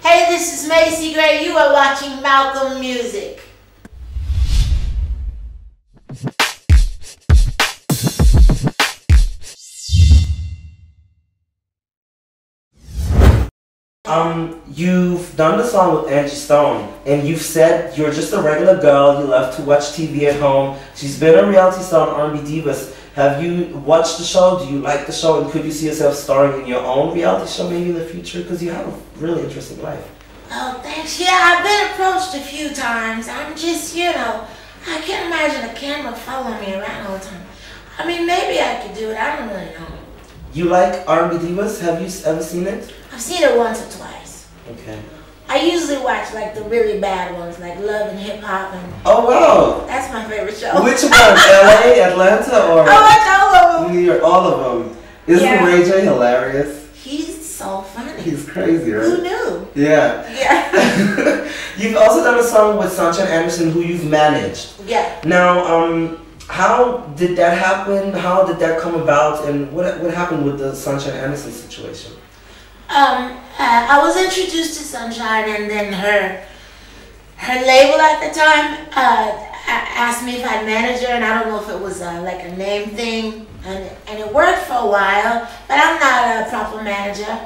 Hey, this is Macy Gray. You are watching Malcolm Music. You've done the song with Angie Stone, and you've said you're just a regular girl, you love to watch TV at home. She's been a reality star on R&B Divas. Have you watched the show? Do you like the show? And could you see yourself starring in your own reality show maybe in the future? Because you have a really interesting life. Oh, thanks. Yeah, I've been approached a few times. I'm just, I can't imagine a camera following me around all the time. I mean, maybe I could do it. I don't really know. You like R&B Divas? Have you ever seen it? I've seen it once or twice. Okay. I usually watch like the really bad ones, like Love and Hip Hop, and oh wow, that's my favorite show. Which one? LA, Atlanta, or? I watch all of them. New York, all of them. Isn't Ray J hilarious? He's so funny. He's crazy, right? Who knew? Yeah. Yeah. You've also done a song with Sunshine Anderson, who you've managed. Yeah. Now, how did that happen? How did that come about? And what happened with the Sunshine Anderson situation? I was introduced to Sunshine, and then her label at the time asked me if I'd manage her, and I don't know if it was like a name thing, and it worked for a while, but I'm not a proper manager,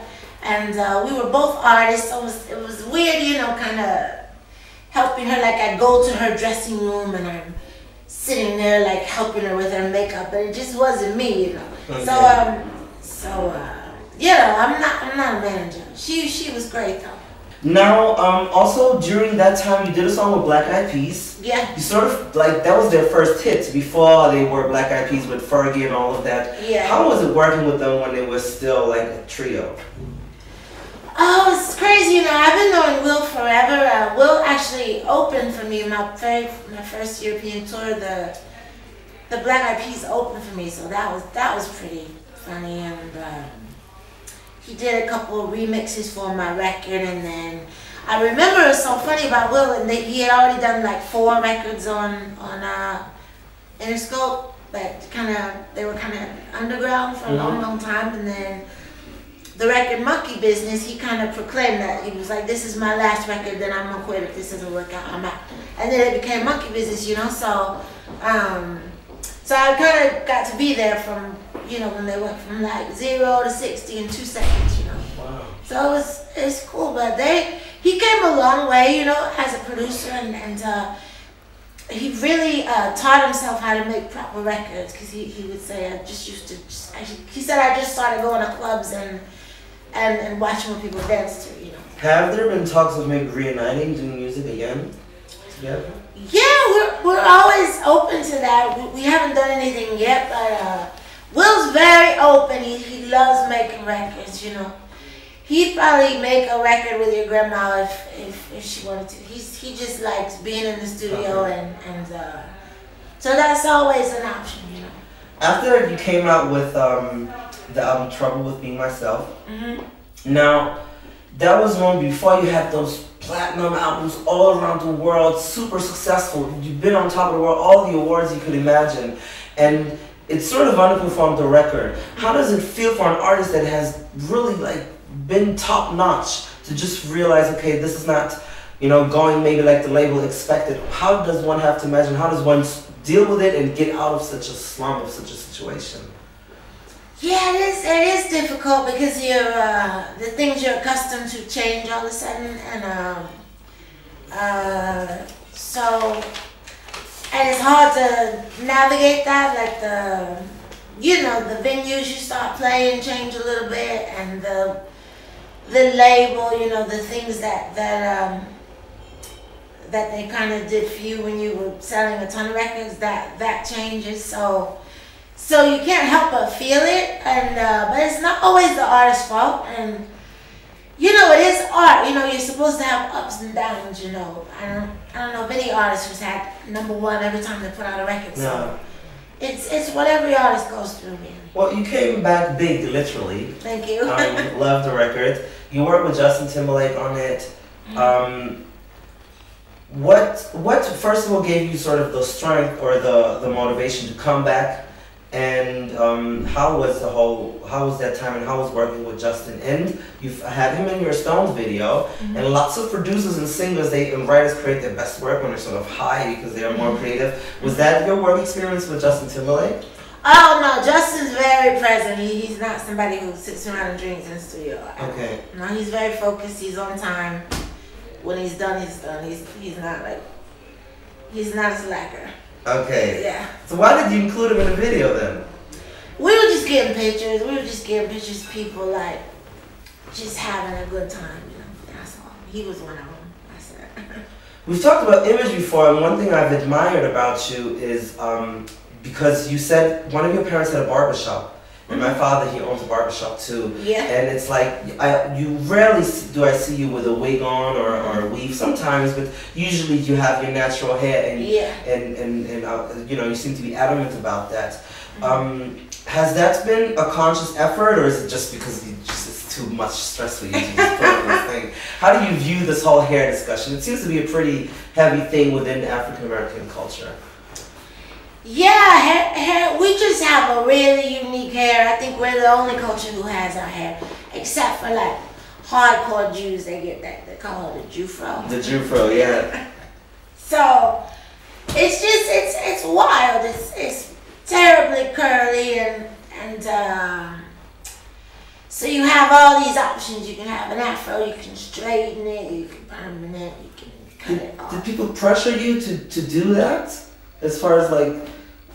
and we were both artists, so it was weird, kind of helping her. Like I'd go to her dressing room and I'm sitting there like helping her with her makeup, but it just wasn't me, Okay. I'm not a manager. She was great though. Now, also during that time, you did a song with Black Eyed Peas. Yeah. You sort of like that was their first hit before they were Black Eyed Peas with Fergie and all of that. Yeah. How was it working with them when they were still like a trio? Oh, it's crazy. I've been knowing Will forever. Will actually opened for me my first European tour. The Black Eyed Peas opened for me, so that was pretty funny, and he did a couple of remixes for my record, and then I remember it was so funny about Will, and he had already done like 4 records on Interscope, but they were kind of underground for a long time, and then the record Monkey Business, he kind of proclaimed that. He was like, this is my last record, then I'm gonna quit if this doesn't work out, I'm out. And then it became Monkey Business, so I kind of got to be there from, when they went from like 0 to 60 in 2 seconds, Wow. So it's cool, but he came a long way, as a producer, and he really taught himself how to make proper records, because he would say, he said I just started going to clubs and watching what people dance to, Have there been talks of maybe reuniting, doing music again together? Yeah, we're always open to that. We haven't done anything yet, but Will's very open. He loves making records, He'd probably make a record with your grandma if she wanted to. He just likes being in the studio, and so that's always an option, After you came out with the album Trouble with Being Myself, now that was one before you had those platinum albums all around the world, super successful. You've been on top of the world, all the awards you could imagine, and it sort of underperformed the record. How does it feel for an artist that has really been top notch to just realize, okay, this is not, going maybe like the label expected? How does one have to imagine? How does one deal with it and get out of such a slump of such a situation? Yeah, it is difficult, because the things you're accustomed to change all of a sudden, and and it's hard to navigate that. Like the venues you start playing change a little bit, and the label, the things that they kind of did for you when you were selling a ton of records, that changes. So you can't help but feel it, but it's not always the artist's fault, and it is art. You're supposed to have ups and downs. I don't know if any artist who's had #1 every time they put out a record. So it's what every artist goes through, man. Well, you came back big, literally. Thank you. Love the record. You worked with Justin Timberlake on it. What first of all gave you sort of the strength or the motivation to come back And how was that time, and how was working with Justin? And you've had him in your Stones video, and lots of producers and singers and writers create their best work when they're sort of high because they are more creative. Was that your work experience with Justin Timberlake? Oh no, Justin's very present. He's not somebody who sits around and drinks in the studio. Okay. No, he's very focused. He's on time. When he's done, he's done. He's not a slacker. Okay. Yeah. So why did you include him in the video then? We were just getting pictures. Of people like just having a good time, you know. That's all. He was one of them. That's it. We've talked about image before, and one thing I've admired about you is because you said one of your parents had a barbershop. And my father, he owns a barbershop too. Yeah. And it's like, you rarely do I see you with a wig on or a weave. Sometimes, but usually you have your natural hair, and you know, you seem to be adamant about that. Has that been a conscious effort, or is it just because it's too much stress for you to just put on this thing? How do you view this whole hair discussion? It seems to be a pretty heavy thing within African American culture. Yeah, hair, we just have a really unique hair. I think we're the only culture who has our hair, except for like hardcore Jews. They get that, they call it a Jufro. The Jufro, yeah. So it's just, it's wild. It's terribly curly, and so you have all these options. You can have an afro, you can straighten it, you can permanent, you can cut it off. Did people pressure you to do that? As far as like,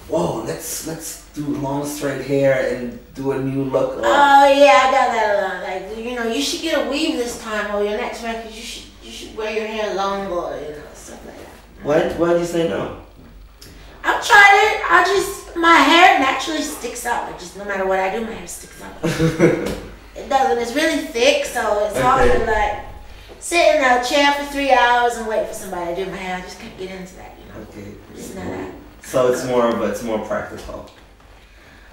whoa, let's do long straight hair and do a new look. Oh yeah, I got that a lot. Like, you know, you should get a weave this time, or your next record you should wear your hair longer, you know, stuff like that. Why did you say no? I've tried it. My hair naturally sticks up. It just, no matter what I do, my hair sticks up. It doesn't. It's really thick, so it's hard to like sit in a chair for 3 hours and wait for somebody to do my hair. I just can't get into that. Okay. It's not that. So it's more practical.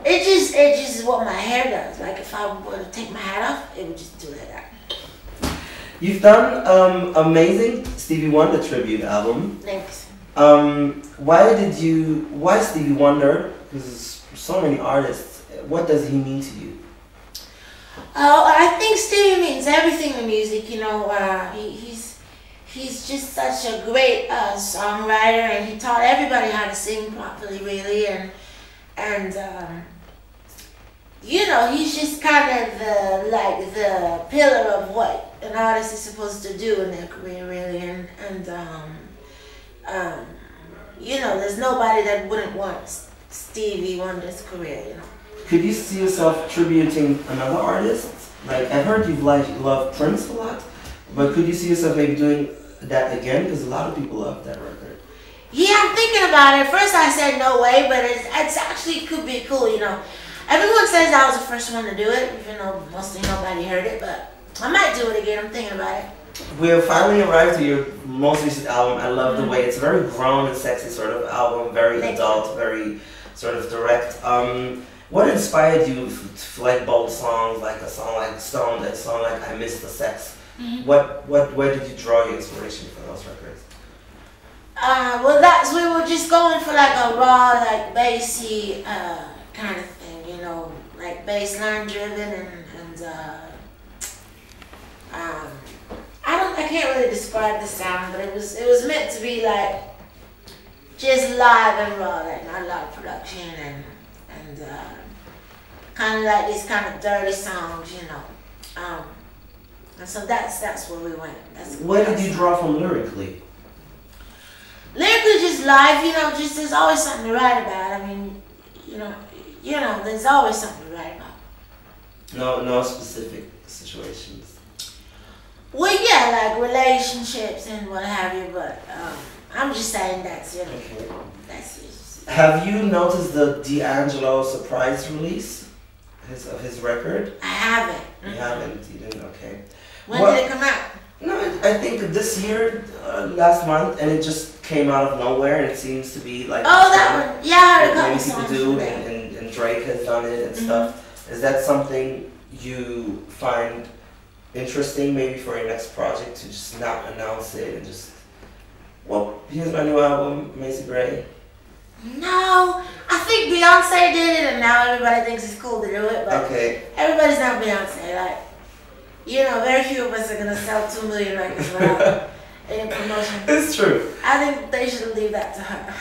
It just is what my hair does. Like if I were to take my hat off, it would just do like that. You've done amazing Stevie Wonder tribute album. Thanks. Why Stevie Wonder? Because so many artists. What does he mean to you? Oh, I think Stevie means everything in music. You know, he's just such a great songwriter, and he taught everybody how to sing properly, really, and you know, he's just kind of the pillar of what an artist is supposed to do in their career, really, and you know, there's nobody that wouldn't want Stevie Wonder's career, you know. Could you see yourself tributing another artist? Like, I've heard you love Prince a lot, but could you see yourself maybe doing that again? Because a lot of people love that record. Yeah, I'm thinking about it. First I said no way, but it's actually could be cool, you know. Everyone says I was the first one to do it, even though mostly nobody heard it, but I might do it again. I'm thinking about it. We have finally arrived to your most recent album. I love the way it's a very grown and sexy sort of album, very adult, very sort of direct. What inspired you to like bold songs, like a song like Stone, a song like I Miss the Sex? Where did you draw your inspiration for those records? Well, we were just going for like a raw, like bassy kind of thing, you know, like bass line driven I can't really describe the sound, but it was meant to be like just live and raw, like not a lot of production and kind of like these kind of dirty songs, you know. And so that's where we went. Where did you draw from lyrically? Lyrically, just live, you know. Just there's always something to write about. I mean, you know, there's always something to write about. No specific situations. Well, yeah, like relationships and what have you. But I'm just saying that's it. Okay. That's it. Have you noticed the D'Angelo surprise release of his record? I haven't. You haven't? You didn't? Okay. When did it come out? No, I think this year, last month, and it just came out of nowhere, and it seems to be like that one. Yeah, I heard a couple many songs people do, from that. and Drake has done it and stuff. Is that something you find interesting, maybe for your next project, to just not announce it and just, well, here's my new album, Macy Gray? No, I think Beyonce did it, and now everybody thinks it's cool to do it. But everybody's not Beyonce. Like, you know, very few of us are gonna sell 2 million records without any promotion. It's true. I think they should leave that to her.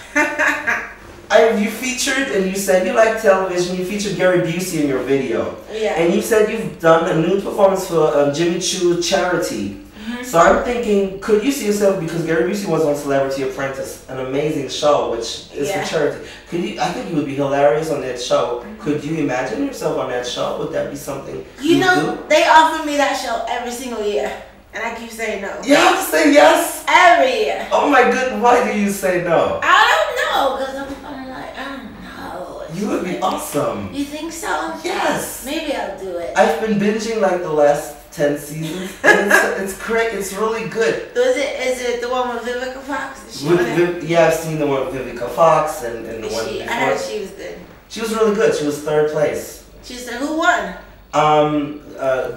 You featured, and you said you like television. You featured Gary Busey in your video. Yeah. And you said you've done a nude performance for Jimmy Choo charity. So I'm thinking, could you see yourself, because Gary Busey was on Celebrity Apprentice, an amazing show, which is for charity. Could you? I think you would be hilarious on that show. Could you imagine yourself on that show? Would that be something you know do? They offer me that show every single year, and I keep saying no. You have to say yes every year. Oh my goodness! Why do you say no? I don't know, because I'm like, I don't know. You would be awesome. You think so? Yes. Maybe I'll do it. I've been binging like the last 10 seasons. And it's great. It's really good. Is it the one with Vivica Fox? Yeah, I've seen the one with Vivica Fox and the one before. I heard she was good. She was really good. She was 3rd place. She said, who won?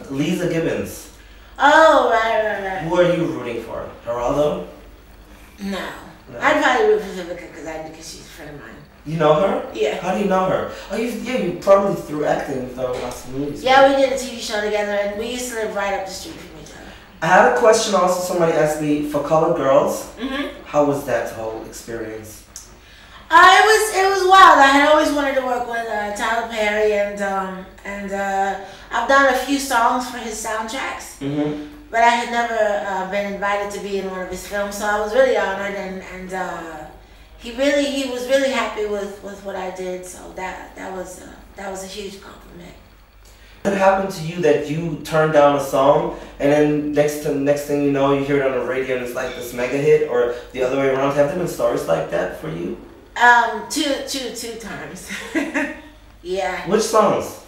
Lisa Gibbons. Oh, right. Who are you rooting for? Geraldo? No. I'd probably root for Vivica because she's a friend of mine. You know her? Yeah. How do you know her? Oh, you probably through acting. You've done lots of movies. Yeah, we did a TV show together, and we used to live right up the street from each other. I had a question also. Somebody asked me for Colored Girls. How was that whole experience? It was wild. I had always wanted to work with Tyler Perry, and I've done a few songs for his soundtracks. But I had never been invited to be in one of his films, so I was really honored, and he was really happy with what I did. So that was a huge compliment. What happened to you that you turned down a song, and then next thing you know, you hear it on the radio and it's like this mega hit, or the other way around? Have there been stories like that for you? Two times. Yeah. Which songs?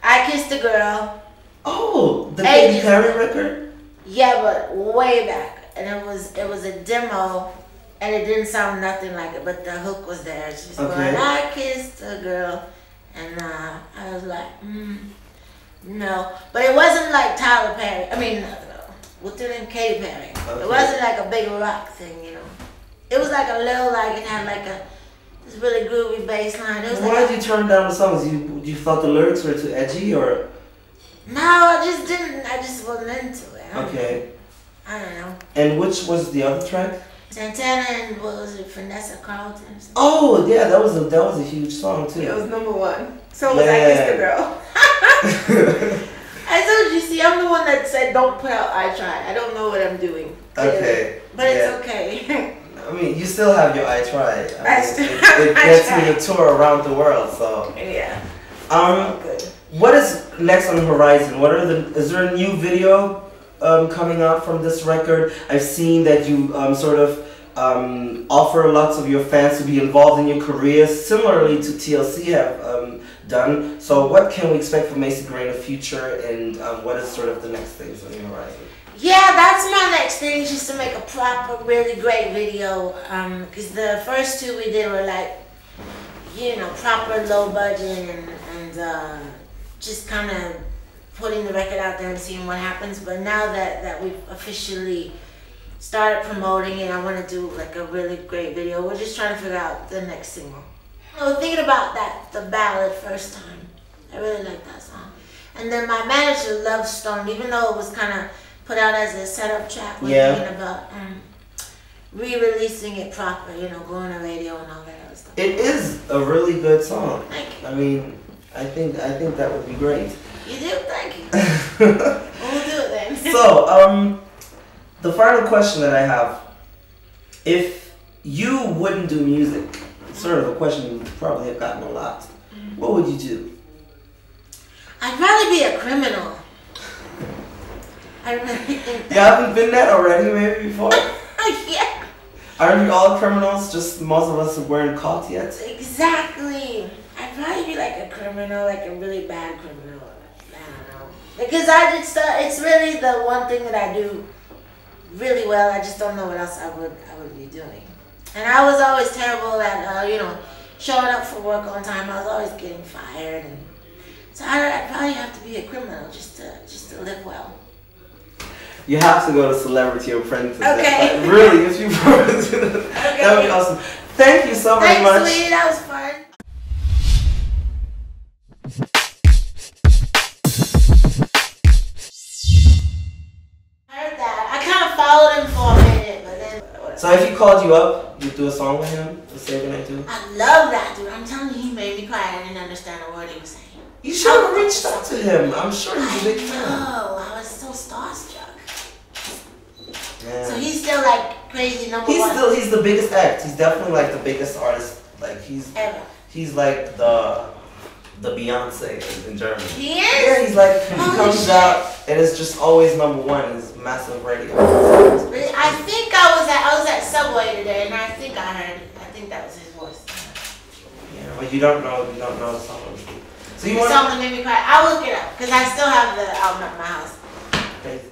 I Kissed a Girl. Oh, the Katy Perry record? Yeah, but way back. And it was a demo, and it didn't sound nothing like it, but the hook was there. She was going, I kissed a girl. And I was like, no. But it wasn't like Tyler Perry. I mean, what's her name? Katy Perry. It wasn't like a big rock thing, you know. It was like a little, like, it had like this really groovy bass line. Why did you turn down the songs? You thought the lyrics were too edgy, or? No, I just didn't. I just wasn't into it. I don't know. And which was the other track? Santana and what was it, Vanessa Carlton? Oh yeah, that was a huge song too. It was #1. So was I Kissed a Girl. I told you, see, I'm the one that said don't put out I Tried. I don't know what I'm doing. Okay. But it's okay. I mean, you still have your I Tried. It gets you to tour around the world, so. Yeah. Good. What is next on the horizon? Is there a new video coming out from this record? I've seen that you offer lots of your fans to be involved in your careers, similarly to TLC have done. So what can we expect from Macy Gray in the future, and what is sort of the next things on the horizon? Yeah, that's my next thing, just to make a proper, really great video. Because the first two we did were like, you know, proper low budget and just kind of putting the record out there and seeing what happens. But now that we've officially started promoting it, I want to do like a really great video. We're just trying to figure out the next single. I was thinking about the ballad First Time. I really like that song. And then my manager loves Stone, even though it was kind of put out as a setup track. We're thinking about re-releasing it proper, you know, going on radio and all that other stuff. It is a really good song. Thank you. I mean, I think that would be great. You do? Thank you. We'll do it then. So, the final question that I have, if you wouldn't do music, sort of a question you probably have gotten a lot, what would you do? I'd probably be a criminal. I really think that. You haven't been that already maybe before? Yeah. Aren't we all criminals? Just most of us weren't caught yet? Exactly. I'd probably be like a criminal, like a really bad criminal. I don't know. Because it's really the one thing that I do really well. I just don't know what else I would be doing. And I was always terrible at, you know, showing up for work on time. I was always getting fired. And so I'd probably have to be a criminal just to live well. You have to go to Celebrity Apprentice. Okay. Really, if you promise, that would be awesome. Thank you so very much. Thanks, sweetie. That was fun. Heard that. I kind of followed him for a minute, but then. So if he called you up, you'd do a song with him to say what I do? I love that dude. I'm telling you, he made me cry. I didn't understand a word he was saying. You should have reached out to him. I'm sure he's a big fan. Oh, I was so starstruck. Yeah. So he's still like crazy number one. He's the biggest act. He's definitely like the biggest artist. Like Ever. He's like the Beyoncé in Germany. He is? Yeah, he's like he comes out and it's just always number one. It's massive radio. I think I was at Subway today and I think I heard it. I think that was his voice. Yeah, but you don't know the song. So you The song that made me cry. I'll look it up because I still have the album at my house. Okay.